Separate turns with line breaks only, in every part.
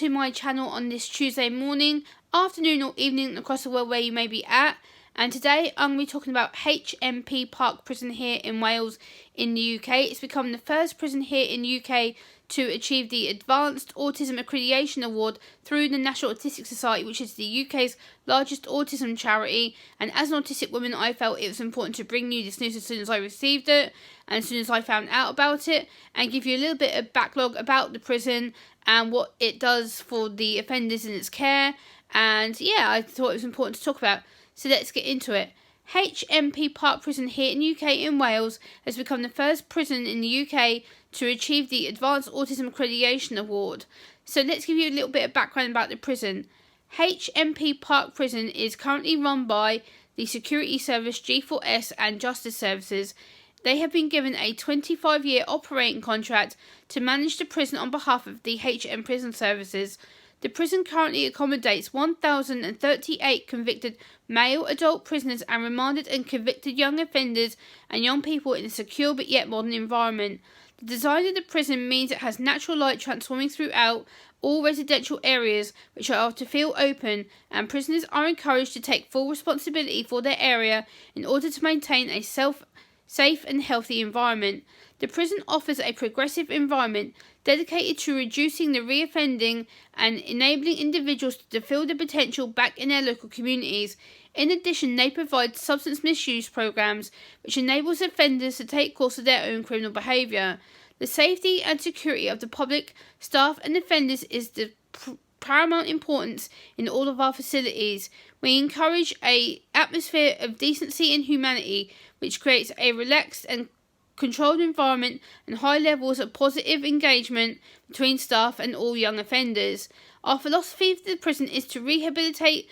to my channel on this Tuesday morning, afternoon or evening across the world where you may be at. And today I'm going to be talking about HMP Parc Prison here in Wales in the UK. It's become the first prison here in the UK to achieve the Advanced Autism Accreditation Award through the National Autistic Society, which is the UK's largest autism charity. And as an autistic woman, I felt it was important to bring you this news as soon as I received it and as soon as I found out about it, and give you a little bit of backlog about the prison and what it does for the offenders in its care. And yeah, I thought it was important to talk about. So let's get into it. HMP Parc Prison here in the UK in Wales has become the first prison in the UK to achieve the Advanced Autism Accreditation Award. So let's give you a little bit of background about the prison. HMP Parc Prison is currently run by the Security Service, G4S and Justice Services. They have been given a 25-year operating contract to manage the prison on behalf of the HM Prison Services. The prison currently accommodates 1,038 convicted male adult prisoners and remanded and convicted young offenders and young people in a secure but yet modern environment. The design of the prison means it has natural light transforming throughout all residential areas, which are to feel open, and prisoners are encouraged to take full responsibility for their area in order to maintain a safe and healthy environment. The prison offers a progressive environment dedicated to reducing the reoffending and enabling individuals to fulfill their potential back in their local communities. In addition, they provide substance misuse programs, which enables offenders to take course of their own criminal behaviour. The safety and security of the public, staff and offenders is the paramount importance in all of our facilities. We encourage an atmosphere of decency and humanity, which creates a relaxed and controlled environment and high levels of positive engagement between staff and all young offenders. Our philosophy of the prison is to rehabilitate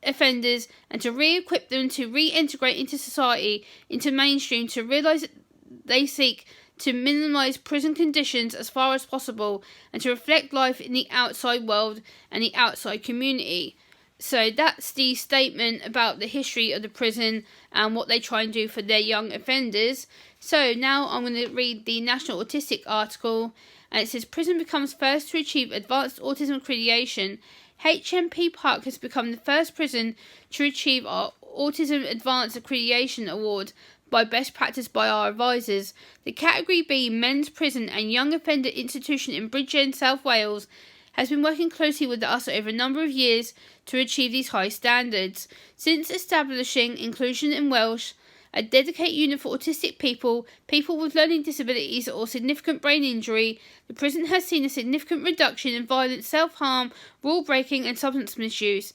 offenders and to re-equip them to reintegrate into society, into mainstream, to realise that they seek to minimise prison conditions as far as possible and to reflect life in the outside world and the outside community. So that's the statement about the history of the prison and what they try and do for their young offenders. So now I'm going to read the National Autistic article, and it says, prison becomes first to achieve Advanced Autism Accreditation. HMP Parc has become the first prison to achieve our Autism Advanced Accreditation Award by best practice by our advisors. The Category B Men's Prison and Young Offender Institution in Bridgend, South Wales, has been working closely with us over a number of years to achieve these high standards. Since establishing Inclusion in Welsh, a dedicated unit for autistic people, people with learning disabilities or significant brain injury, the prison has seen a significant reduction in violence, self-harm, rule breaking and substance misuse.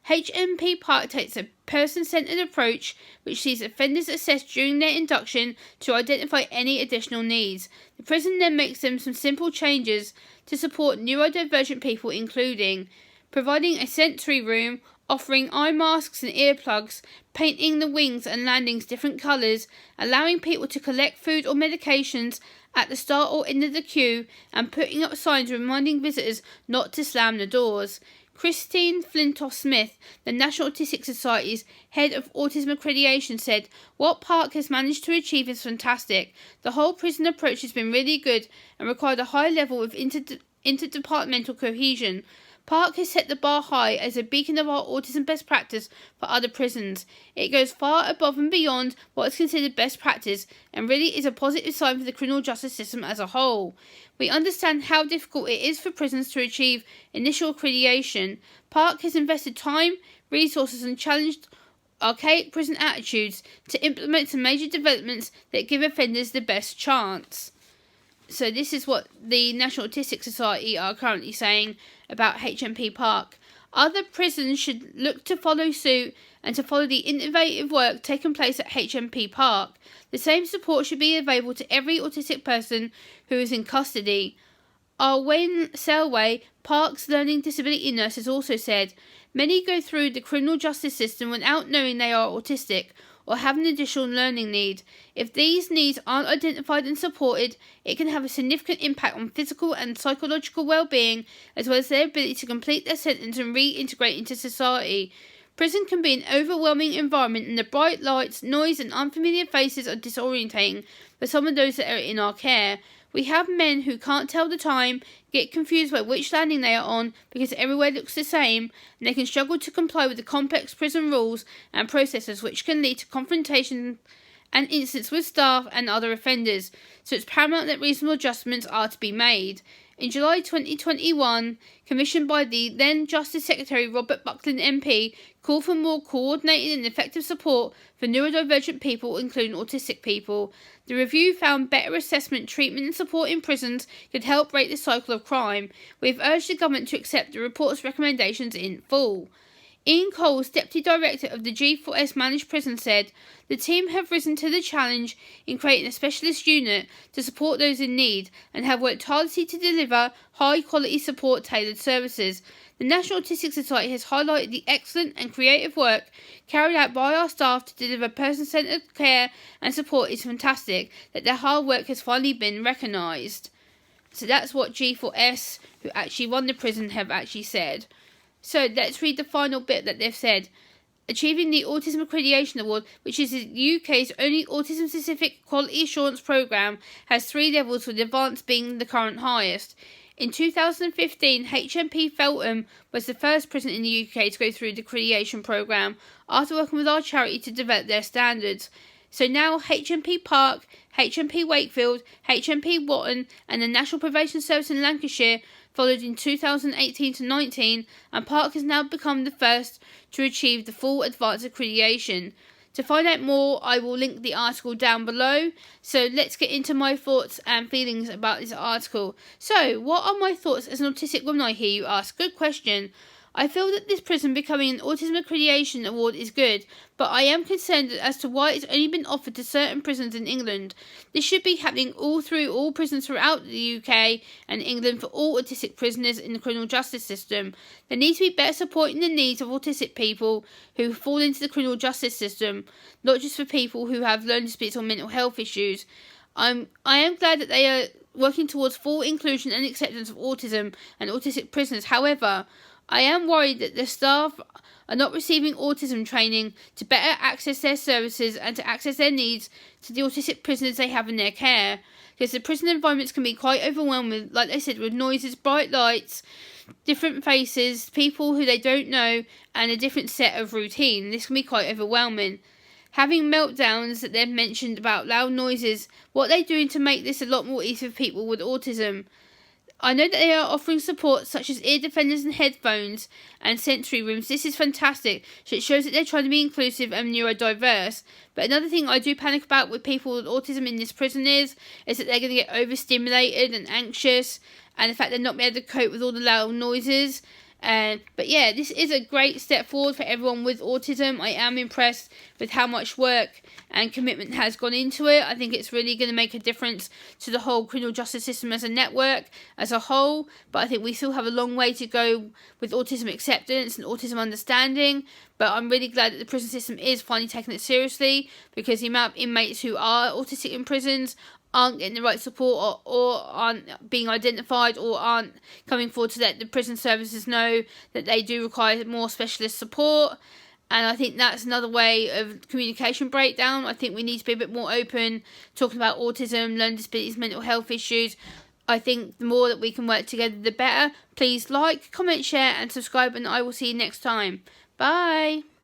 HMP Parc takes a person-centred approach which sees offenders assessed during their induction to identify any additional needs. The prison then makes them some simple changes to support neurodivergent people, including providing a sensory room, offering eye masks and earplugs, painting the wings and landings different colours, allowing people to collect food or medications at the start or end of the queue, and putting up signs reminding visitors not to slam the doors. Christine Flintoff-Smith, the National Autistic Society's head of Autism Accreditation, said, "What Parc has managed to achieve is fantastic. The whole prison approach has been really good and required a high level of interdepartmental cohesion. Parc has set the bar high as a beacon of our autism best practice for other prisons. It goes far above and beyond what is considered best practice and really is a positive sign for the criminal justice system as a whole. We understand how difficult it is for prisons to achieve initial accreditation. Parc has invested time, resources and challenged archaic prison attitudes to implement some major developments that give offenders the best chance." So this is what the National Autistic Society are currently saying about HMP Parc. Other prisons should look to follow suit and to follow the innovative work taking place at HMP Parc. The same support should be available to every autistic person who is in custody. Arwen Selway, Parc's learning disability nurse, has also said, "Many go through the criminal justice system without knowing they are autistic or have an additional learning need. If these needs aren't identified and supported, it can have a significant impact on physical and psychological well-being, as well as their ability to complete their sentence and reintegrate into society. Prison can be an overwhelming environment, and the bright lights, noise and unfamiliar faces are disorientating for some of those that are in our care. We have men who can't tell the time, get confused by which landing they are on because everywhere looks the same, and they can struggle to comply with the complex prison rules and processes, which can lead to confrontation and incidents with staff and other offenders, so it's paramount that reasonable adjustments are to be made. In July 2021, commissioned by the then Justice Secretary Robert Buckland MP, called for more coordinated and effective support for neurodivergent people, including autistic people. The review found better assessment, treatment and support in prisons could help break the cycle of crime. We have urged the government to accept the report's recommendations in full. Ian Coles, Deputy Director of the G4S Managed Prison, said, "The team have risen to the challenge in creating a specialist unit to support those in need and have worked tirelessly to deliver high-quality support tailored services. The National Autistic Society has highlighted the excellent and creative work carried out by our staff to deliver person-centred care and support is fantastic, that their hard work has finally been recognised." So that's what G4S, who actually run the prison, have actually said. So let's read the final bit that they've said. Achieving the Autism Accreditation Award, which is the UK's only autism-specific quality assurance programme, has 3 levels, with advanced being the current highest. In 2015, HMP Feltham was the first prison in the UK to go through the accreditation programme, after working with our charity to develop their standards. So now HMP Parc, HMP Wakefield, HMP Watton and the National Probation Service in Lancashire followed in 2018 to 19, and Parc has now become the first to achieve the full advanced accreditation. To find out more, I will link the article down below. So let's get into my thoughts and feelings about this article. So, what are my thoughts as an autistic woman, I hear you ask? Good question. I feel that this prison becoming an Autism Accreditation Award is good, but I am concerned as to why it's only been offered to certain prisons in England. This should be happening all through all prisons throughout the UK and England for all autistic prisoners in the criminal justice system. There needs to be better supporting the needs of autistic people who fall into the criminal justice system, not just for people who have learning disabilities or mental health issues. I am glad that they are working towards full inclusion and acceptance of autism and autistic prisoners. However, I am worried that the staff are not receiving autism training to better access their services and to access their needs to the autistic prisoners they have in their care. Because the prison environments can be quite overwhelming, like I said, with noises, bright lights, different faces, people who they don't know, and a different set of routine. This can be quite overwhelming. Having meltdowns that they've mentioned about loud noises, what they're doing to make this a lot more easy for people with autism. I know that they are offering support such as ear defenders and headphones and sensory rooms. This is fantastic. So it shows that they're trying to be inclusive and neurodiverse. But another thing I do panic about with people with autism in this prison is that they're going to get overstimulated and anxious, and the fact they're not being able to cope with all the loud noises. But yeah, this is a great step forward for everyone with autism. I am impressed with how much work and commitment has gone into it. I think it's really going to make a difference to the whole criminal justice system as a network, as a whole. But I think we still have a long way to go with autism acceptance and autism understanding. But I'm really glad that the prison system is finally taking it seriously, because the amount of inmates who are autistic in prisons aren't getting the right support, or aren't being identified, or aren't coming forward to let the prison services know that they do require more specialist support. And I think that's another way of communication breakdown. I think we need to be a bit more open, talking about autism, learning disabilities, mental health issues. I think the more that we can work together, the better. Please like, comment, share and subscribe, and I will see you next time. Bye.